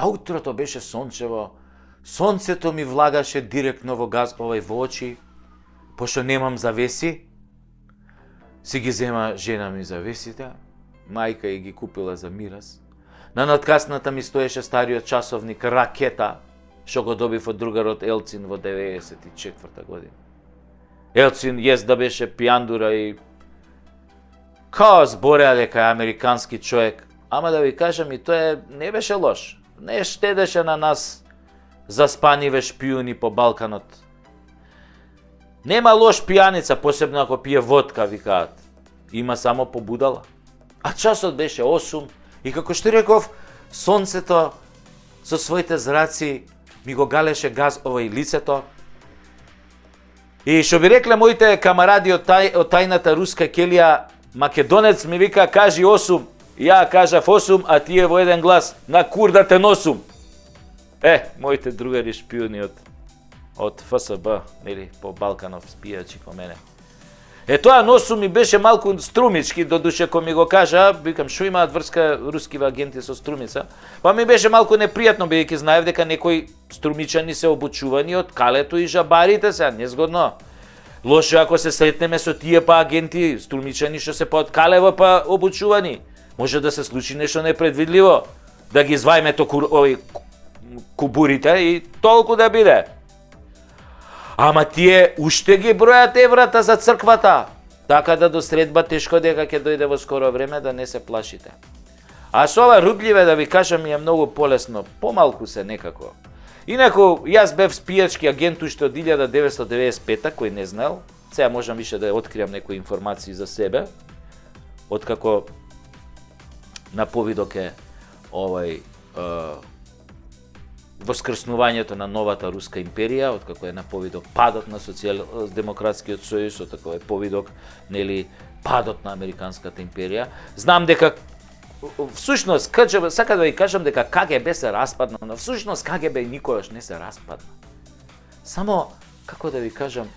А утрото беше сончево, сонцето ми влагаше директно во во очи, пошто немам завеси, си ги зема жена ми завесите, мајка ја ги купила за мирас. На надкасната ми стоеше стариот часовник Ракета, што го добив од другарот Елцин во 94 година. Елцин да беше пијандура и као збореа дека е американски човек, ама да ви кажам и тоа не беше лош. Не штедеше на нас заспаниве шпиуни по Балканот. Нема лош пијаница, посебно ако пие водка, викаат. Има само побудала. А часот беше 8 и како што реков, сонцето со своите зраци ми го галеше газ овој лицето. И што би рекле моите камаради од тајната руска келија, македонец ми вика кажи 8, ја кажав 8, а тие во еден глас на кур да те носум. Моите другари шпиуни од ФСБ, нели, по Балканов спијачи ко мене. Тоа носум ми беше малку струмички, додуше кој ми го кажа, викам шо имаат врска рускиве агенти со струмица, па ми беше малку непријатно, бидејќи знаев дека некои струмичани се обучувани од калето и жабарите се, незгодно. Лошо ако се сретнеме со тие па агенти, струмичани што се па од калево па обучувани. Може да се случи нешто непредвидливо, да ги звајме кубурите и толку да биде. Ама тие уште ги бројат еврата за црквата, така да до средба тешко дека ќе дојде во скоро време, да не се плашите. А со ова рубљиве да ви кажам ми е многу полесно, помалку се некако. Инаку, јас бев спијачки агент уште од 1995-та, кој не знаел, сега можам више да откријам некои информации за себе, откако на повидок е воскреснувањето на новата руска империја, откако е на повидок падот на социјал-демократскиот сојуз, откако е повидок, нели, падот на американската империја. Знам дека всушност, сака да ви кажам дека КГБ се распадна, но всушност КГБ никогаш не се распадна. Само, како да ви кажам,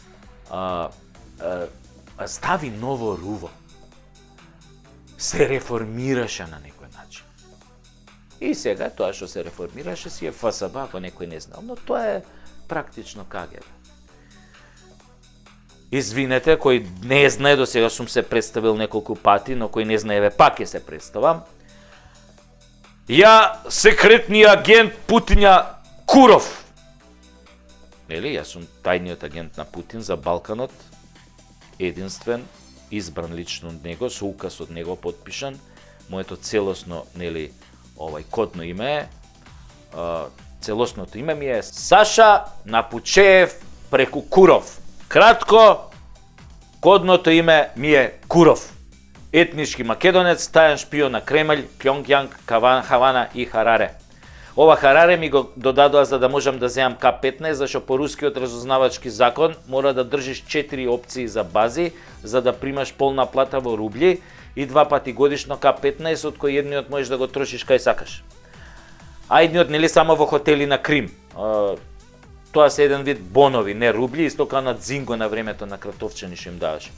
стави ново руво. Се реформираше на некој начин. И сега тоа што се реформираше си е ФСБ, ако некој не знал, но тоа е практично КГБ. Извинете, кој не знае, до сега сум се представил неколку пати, но кој не знае, пак ќе се представам. Ја, секретниот агент Путиња Куров. Нели, јас сум тајниот агент на Путин за Балканот, единствен, избран лично од него, со указ од него подпишан. Моето целосно, нели, кодно име е, целосното име ми е Саша Напучеев преку Куров. Кратко, кодното име ми е Куров. Етнички македонец, тајан шпион на Кремљ, Пјонгјанг, Хавана и Хараре. Ова Хараре ми го додадоа за да можам да земам К-15, зашто по рускиот разузнавачки закон мора да држиш 4 опции за бази, за да примаш полна плата во рубли и 2 пати годишно К-15, од кој едниот можеш да го трошиш кај сакаш. А едниот нели само во хотели на Крим. Тоа се еден вид бонови, не рубли, исто као на Дзинго на времето на Кратовчани што им даваше.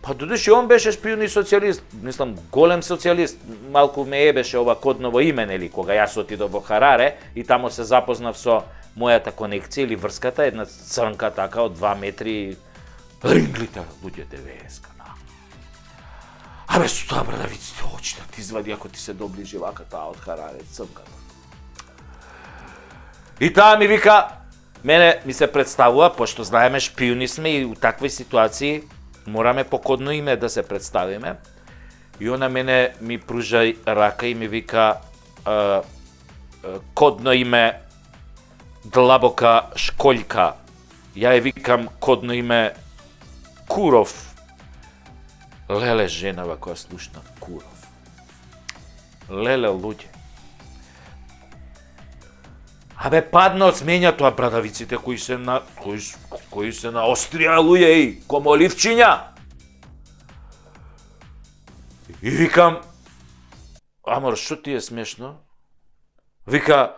Па додуше он беше шпион и социјалист, мислам голем социјалист, малку ме ебеше ова кодново име, нели, кога јас отидов во Хараре и тамо се запознав со мојата конекција или врската, една црнка така од 2 метри, ринглите луѓете веска. Абе, со тоа брадавиците очите ти извади ако ти се доближи вака таа од Хараре, црнката. И таа ми вика, мене ми се представува, пошто знаеме шпиони сме и у такви ситуации мораме по кодно име да се представиме. И она мене ми пружа рака и ми вика кодно име Длабока Шкољка. Ја ја викам кодно име Куров. Леле женава која слушна Куров. Леле луѓе. Абе падна од сменја тоа брадавиците кои се на Острија луѓе и комоливчиња. И викам, амор што ти е смешно? Вика,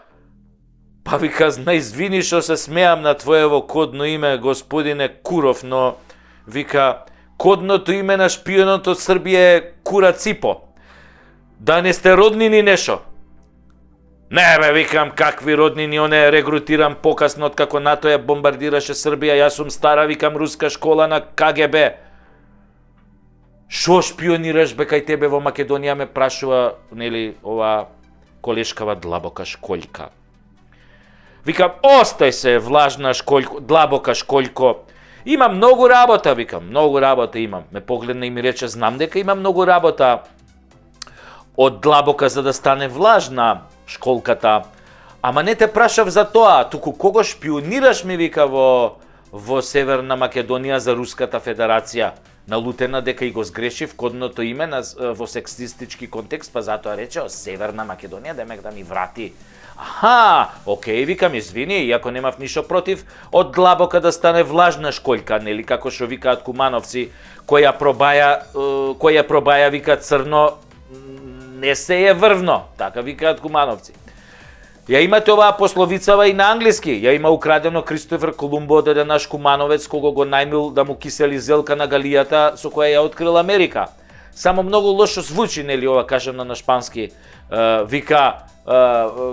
па вика, извини што се смеам на твоево кодно име, господине Куров, но вика, кодното име на шпионот од Србија е Кура Ципо. Да не сте роднини нешо? Не бе, викам, какви роднини, оне регрутирам покасно од како НАТО ја бомбардираше Србија, јас сум стара, викам, руска школа на КГБ. Шо шпионираш бе кај тебе во Македонија, ме прашува, нели, ова колешкава длабока шкољка. Викам, остај се, влажна шкољко, длабока шкољко. Има многу работа, викам, многу работа имам. Ме погледна и ми рече, знам дека има многу работа од длабока за да стане влажна школката. Ама не те прашав за тоа, туку кого шпионираш, ми вика, во Северна Македонија за Руската Федерација. Налутена дека и го сгрешив кодното име во сексистички контекст, па затоа рече Северна Македонија, демек да ми врати. Аха, окей, викам, извини, иако немав ништо против од длабока да стане влажна шкољка, нели, како што викаат кумановци, која пробаја, вика, црно, не се е врвно, така викаат кумановци. Ја имате оваа пословицава и на англиски. Ја има украдено Кристофер Колумбо од еден наш кумановец кога го најмил да му кисели зелка на галијата со која ја открил Америка. Само многу лошо звучи, нели, ова кажано на шпански. Вика,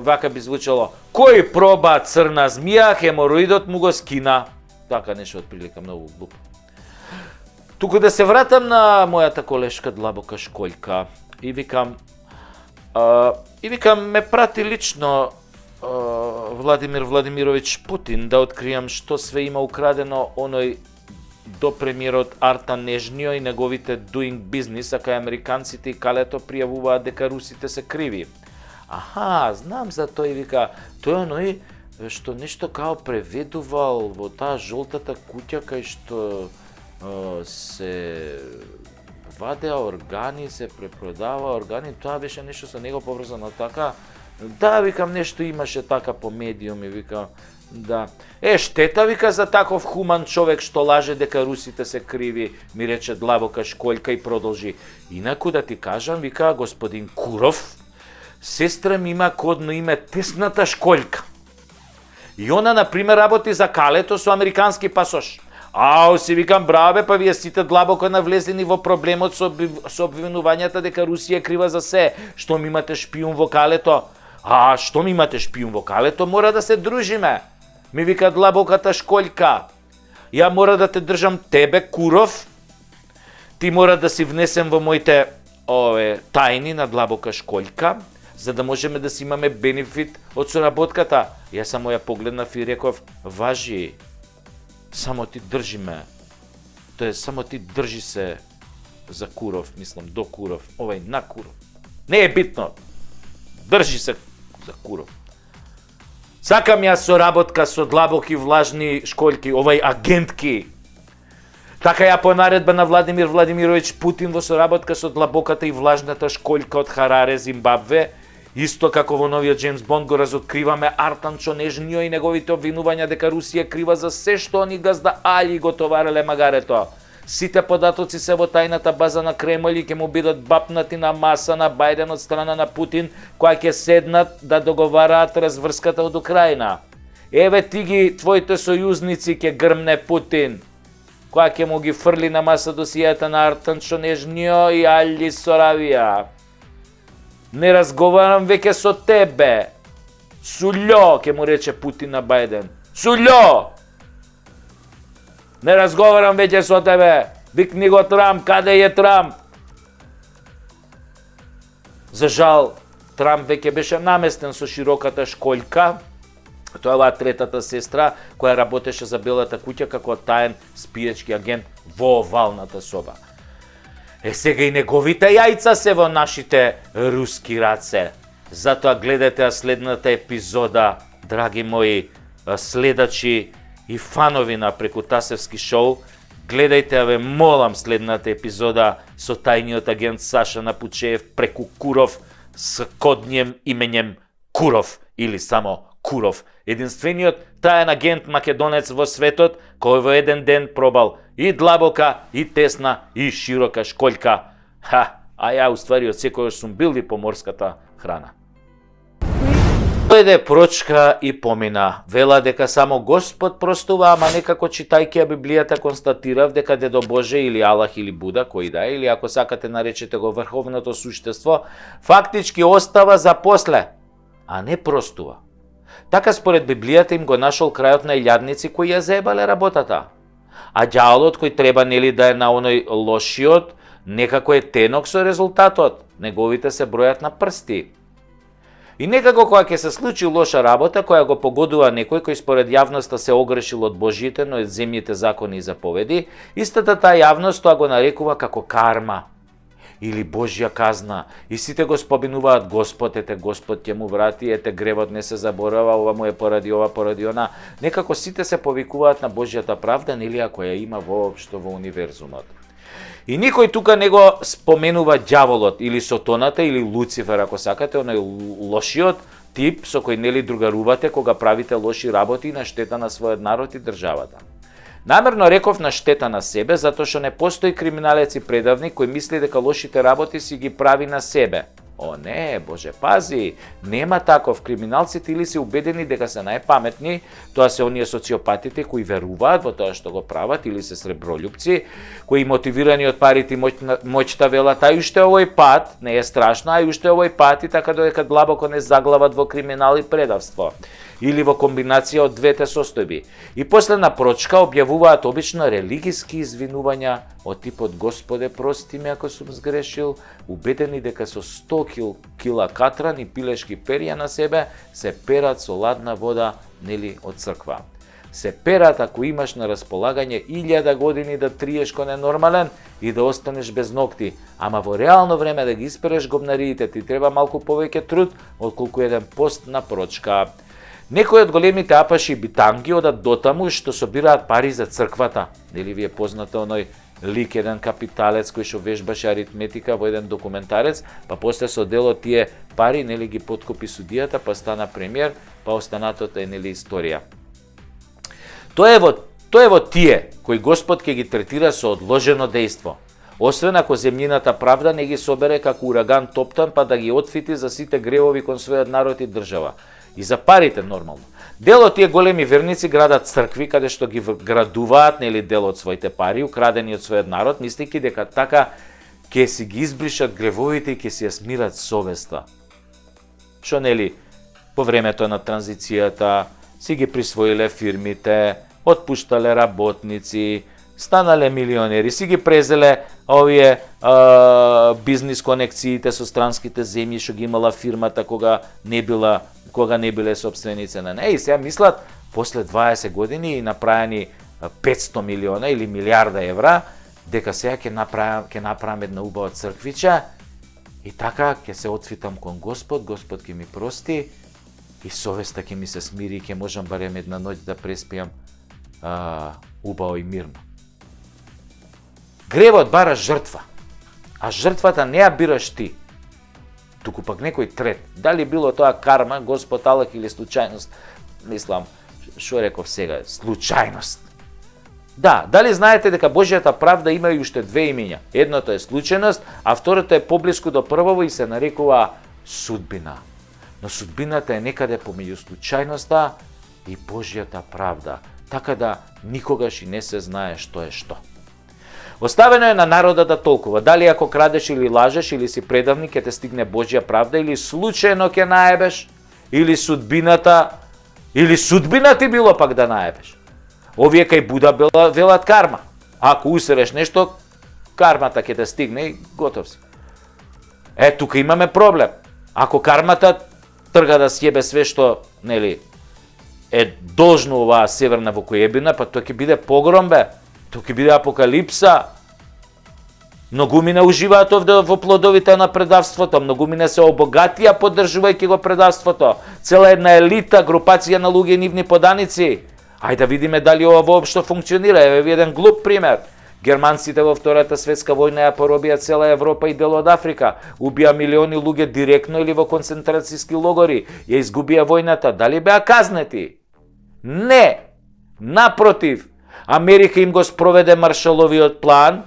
вака би звучало: кој проба црна змија, хемороидот му го скина. Така нешто отприлика многу глупо. Туку да се вратам на мојата колешка длабока шкољка и викам, ме прати лично Владимир Владимирович Путин да откријам што све има украдено оној до премиерот Артан Нежнио и неговите doing business, а кај американците и калето пријавуваат дека русите се криви. Аха, знам за тој, вика, тој оној што нешто као преведувал во таа жолтата куќа кај што се вадеа органи, се препродава органи, тоа беше нешто со него поврзано така. Да, викам, нешто имаше така по медиуми, викам, да. Штета, вика, за таков хуман човек што лаже дека русите се криви, ми рече длабока шкољка и продолжи. Инаку да ти кажам, вика, господин Куров, сестра ми има кодно име Тесната шкољка. И она, например, работи за калето со американски пасош. Ау, си викам, браво бе, па вие сите длабоко навлезени во проблемот со обвинувањата дека Русија е крива за се. Што ми имате шпион во калето? Што ми имате шпион во калето? Мора да се дружиме. Ми вика длабоката шкољка. Ја мора да те држам тебе, Куров. Ти мора да си внесем во моите тајни на длабока шкољка, за да можеме да си имаме бенефит од соработката. Јас само ја погледнав и реков, важи, само ти држи ме. Тоа е, само ти држи се за Куров, мислам, до Куров, на Куров. Не е битно. Држи се за Куров. Сакам јас соработка со длабоки влажни шкољки, агентки. Така ја по наредба на Владимир Владимирович Путин во соработка со длабоката и влажната шкољка од Хараре, Зимбабве, исто како во новиот Джеймс Бонд го разоткриваме Артанчо Нежнио и неговите обвинувања дека Русија крива за се што они газда Али го товареле магарето. Сите податоци се во тајната база на Кремљ и ќе му бидат бапнати на маса на Бајден од страна на Путин, која ќе седнат да договараат разврската од Украина. Еве ти ги твоите сојузници ќе грмне Путин, која ќе му ги фрли на маса досијата на Артанчо Нежнио и Али Соравија. Не разговарам веќе со тебе. Сулјо, ќе му рече Путин на Бајден. Сулјо! Не разговарам веќе со тебе. Викни го Трамп, каде е Трамп? За жал, Трамп веќе беше наместен со широката шкољка. Тоа е оваа третата сестра која работеше за Белата куќа како таен спиечки агент во овалната соба. Сега и неговите јајца се во нашите руски раце. Затоа гледате следната епизода, драги мои следачи и фанови на Прекутасевски шоу. Гледајте, ве молам, следната епизода со тајниот агент Саша Напучеев преку Куров с коднием именем Куров или само Куров. Единствениот таен агент македонец во светот кој во еден ден пробал и длабока, и тесна, и широка шкољка. А ја уствари од секојаш сум бил и по морската храна. Дојде прочка и помина. Вела дека само Господ простува, ама некако читајќи ја Библијата констатирав дека Дедо Боже или Аллах или Буда, кој да е, или ако сакате наречете го врховното суштество, фактички остава за после. а не простува. Така според Библијата им го нашол крајот на илјадници кои ја заебале работата. А ѓаволот кој треба нели да е на оној лошиот, некако е тенок со резултатот. Неговите се бројат на прсти. И некако кога ќе се случи лоша работа која го погодува некој кој според јавноста се огрешил од Божјите, но од земјите закони и заповеди, истата таа јавност тоа го нарекува како карма или Божја казна. И сите го споминуваат Господ, ете Господ ќе му врати, ете гревот не се заборава, ова му е поради ова, поради она. Некако сите се повикуваат на Божјата правда, нели ако ја има воопшто во универзумот. И никој тука не го споменува ѓаволот или сотоната или Луцифер, ако сакате, оној лошиот тип со кој нели другарувате кога правите лоши работи на штета на својот народ и државата. Намерно реков на штета на себе, затоа што не постои криминалец и предавник кој мисли дека лошите работи си ги прави на себе. О не, Боже, пази, нема таков. Криминалците или се убедени дека се најпаметни, тоа се оние социопатите кои веруваат во тоа што го прават, или се сребролюбци, кои мотивирани од парите и моќта велат, а и уште овој пат, не е страшно, а и уште овој пат, и така додека длабоко не заглават во криминал и предавство. Или во комбинација од двете состојби. И после на прочка објавуваат обично религиски извинувања од типот Господе, прости ме ако сум сгрешил, убедени дека со 100 кила катран и пилешки перија на себе се перат со ладна вода, нели, од црква. Се перат ако имаш на располагање 1000 години да триеш ко ненормален и да останеш без ногти, ама во реално време да ги испереш гобнариите ти треба малку повеќе труд отколку еден пост на прочка. Некои од големите апаши и битанги одат дотаму што собираат пари за црквата. Нели ви е познато оној лик, еден капиталец кој што вежбаше аритметика во еден документарец, па после со делот тие пари нели ги поткопи судијата, па стана премиер, па останатото е нели историја. Тоа е во тие кои Господ ќе ги третира со одложено дејство. Освен ако земјината правда не ги собере како ураган топтан, па да ги отфити за сите гревови кон својот народ и држава. И за парите нормално. Дел од тие големи верници градат цркви каде што ги градуваат нели дел од своите пари украдени од својот народ, мислејќи дека така ќе си ги избришат гревовите и ќе си ја смират совеста. Што нели по времето на транзицијата си ги присвоиле фирмите, отпуштале работници, станале милионери, си ги презеле овие бизнис конекциите со странските земји што ги имала фирмата кога не биле собственици на неа. И сега мислат, после 20 години и направени 500 милиона или милиарда евра, дека сега ќе направам една убава црквича и така ќе се отфитам кон Господ, Господ ќе ми прости и совеста ќе ми се смири и ќе можам барем една ноќ да преспијам убаво и мирно. Гревот бара жртва, а жртвата не ја бираш ти, туку пак некој трет. Дали било тоа карма, Господ Аллах или случајност? Мислам, што реков сега, случајност. Да, дали знаете дека Божјата правда има и уште две имиња? Едното е случајност, а второто е поблиску до првово и се нарекува судбина. Но судбината е некаде помеѓу случајноста и Божјата правда, така да никогаш и не се знае што е што. Оставено е на народа да толкува, дали ако крадеш или лажеш или си предавник ќе те стигне Божја правда или случајно ќе наебеш, или судбината ти било пак да наебеш. Овие кај Буда велат карма. Ако усереш нешто, кармата ќе те стигне и готов си. Тука имаме проблем. Ако кармата трга да сјебе све што, нели, е должно оваа северна вокојебина, па тоа ќе биде погром, бе. Тоа ќе биде апокалипса. Многумина уживаат овде во плодовите на предавството, многумина се обогатија поддржувајќи го предавството. Цела една елита, групација на луѓе и нивни поданици. Ајде да видиме дали ова воопшто функционира. Еве ви еден глуп пример. Германците во Втората светска војна ја поробија цела Европа и дел од Африка. Убија милиони луѓе директно или во концентрацијски логори. Ја изгубија војната. Дали беа казнети? Не. Напротив, Америка им го спроведе Маршаловиот план,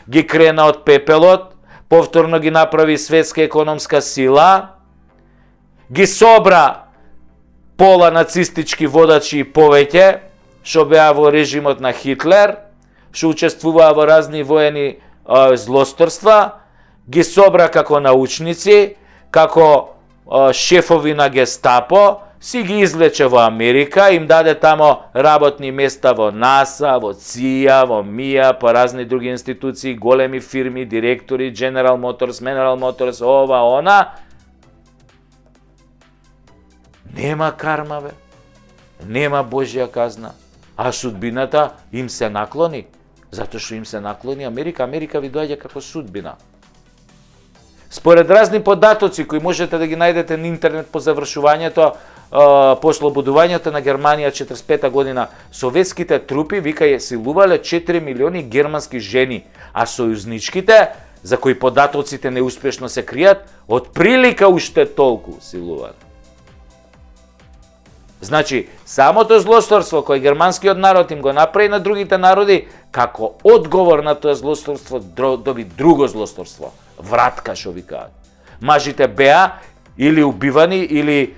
ги крена од пепелот, повторно ги направи светска економска сила, ги собра пола нацистички водачи и повеќе, што беа во режимот на Хитлер, што учествуваа во разни воени злосторства, ги собра како научници, како шефови на Гестапо, си ги извлече во Америка, им даде тамо работни места во НАСА, во ЦИА, во МИА, по разни други институции, големи фирми, директори, General Motors, ова, она. Нема карма, бе. Нема Божја казна. А судбината им се наклони. Затоа што им се наклони Америка. Америка ви доаѓа како судбина. Според разни податоци кои можете да ги најдете на интернет по завршувањето, по ослободувањето на Германија 45 година, советските трупи вика ја силувале 4 милиони германски жени, а сојузничките, за кои податоците неуспешно се кријат, од прилика уште толку силувале. Значи, самото злосторство кој германскиот народ им го направи на другите народи, како одговор на тоа злосторство доби друго злосторство. Вратка, шо викаат. Мажите беа или убивани, или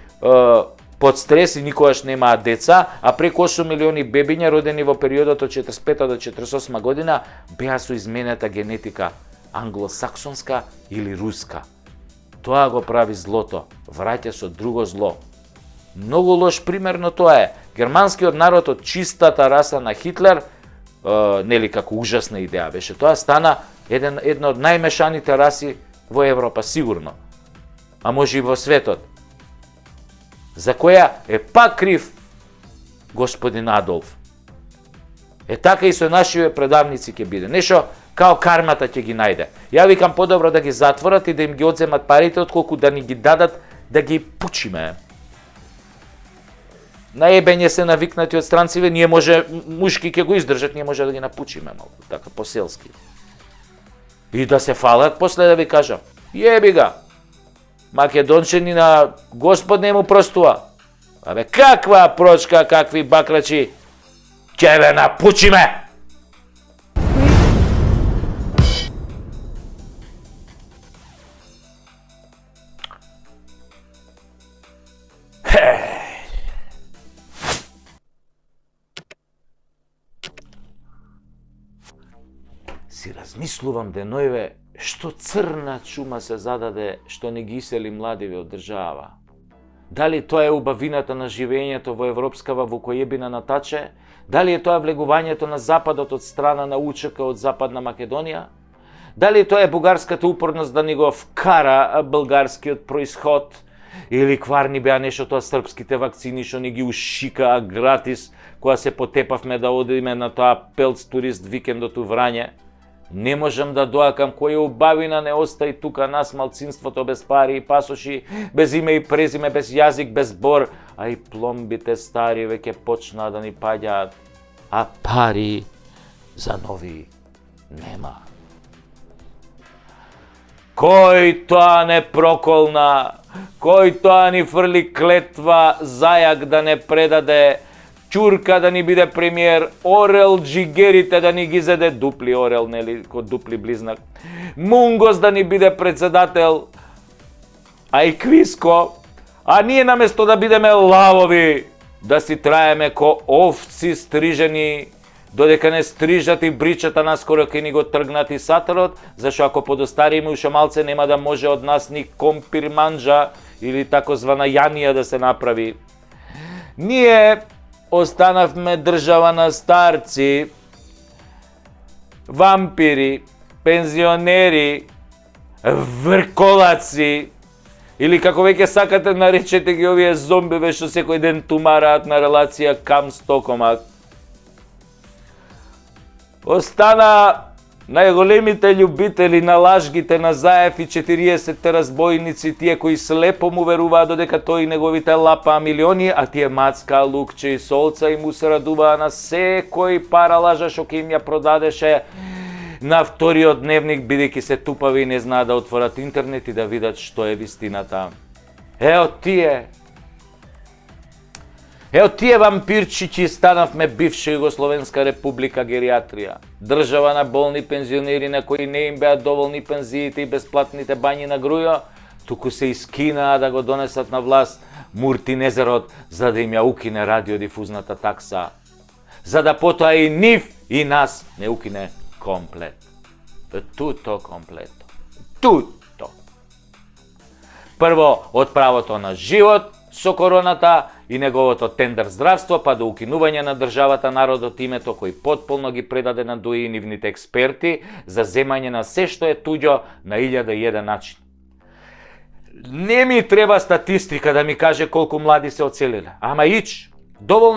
под стрес и никогаш немаат деца, а преку 8 милиони бебиња родени во периодот од 45 до 48 година беа со изменета генетика, англосаксонска или руска. Тоа го прави злото, враќа со друго зло. Многу лош пример на тоа е. Германскиот народ од чистата раса на Хитлер, нели како ужасна идеја беше, тоа стана една од најмешаните раси во Европа, сигурно. А може и во светот. За која е пак крив господин Адолф. Така и со нашите предавници ќе биде. Нешто као кармата ќе ги најде. Ја викам подобро да ги затворат и да им ги одземат парите, отколку да ни ги дадат да ги пучиме. Наебење се навикнати од странциве, ние може, мушки ќе го издржат, ние може да ги напучиме малку, така поселски. И да се фалат после да ви кажам. Јеби га. Македончани на Господ не му простува. Абе, каква прочка, какви бакрачи, ќе ве напучиме! Си размислувам денојве што црна чума се зададе што не ги исели младиве од држава. Дали тоа е убавината на живењето во европскава вукојебина на Таче? Дали е тоа влегувањето на Западот од страна на УЧК од Западна Македонија? Дали тоа е бугарската упорност да ни го вкара българскиот происход? Или кварни беа нешто тоа српските вакцини што ни ги ушикаа гратис кога се потепавме да одиме на тоа пелц турист викендот у Врање? Не можам да доакам која убавина не остаи тука нас малцинството без пари и пасоши, без име и презиме, без јазик, без бор, а и пломбите стари веќе почнаа да ни паѓаат, а пари за нови нема. Кој тоа не проколна, кој тоа ни фрли клетва зајак да не предаде, Чурка да ни биде премиер, Орел джигерите да ни ги зеде, дупли Орел, нели, ко дупли близнак, Мунгос да ни биде председател, а и Квиско, а ние наместо да бидеме лавови, да си траеме ко овци стрижени, додека не стрижат и бричата наскоро ке ни го тргнат и сатарот, зашто ако подостариме уште малце нема да може од нас ни компир манџа или такозвана јанија да се направи. Ние останавме држава на старци, вампири, пензионери, врколаци, или како веќе сакате наречете ги овие зомбиве што секој ден тумараат на релација Кам Стокомак. Остана најголемите љубители на лажгите на Заев и 40-те разбойници, тие кои слепо му веруваат додека тој и неговите лапаа милиони, а тие Мацка, Лукче и Солца и му се радуваа на секој пара лажа што ќе им ја продадеше на вториот дневник, бидејќи се тупави и не знаат да отворат интернет и да видат што е вистината. Ео тие вампирчичи станавме бивша Југословенска република гериатрија. Држава на болни пензионери на кои не им беа доволни пензиите и бесплатните бањи на грујо, туку се искинаа да го донесат на власт Муртинезерот за да им ја укине радиодифузната такса. За да потоа и нив и нас не укине комплет. Туто комплето. Туто. Прво, од правото на живот со короната и неговото тендер здравство, па до укинување на државата, народот, името кој потполно ги предаде на ДУИ и нивните експерти за земање на се што е туѓо на 1001 начин. Не ми треба статистика да ми каже колку млади се оцелиле, ама доволно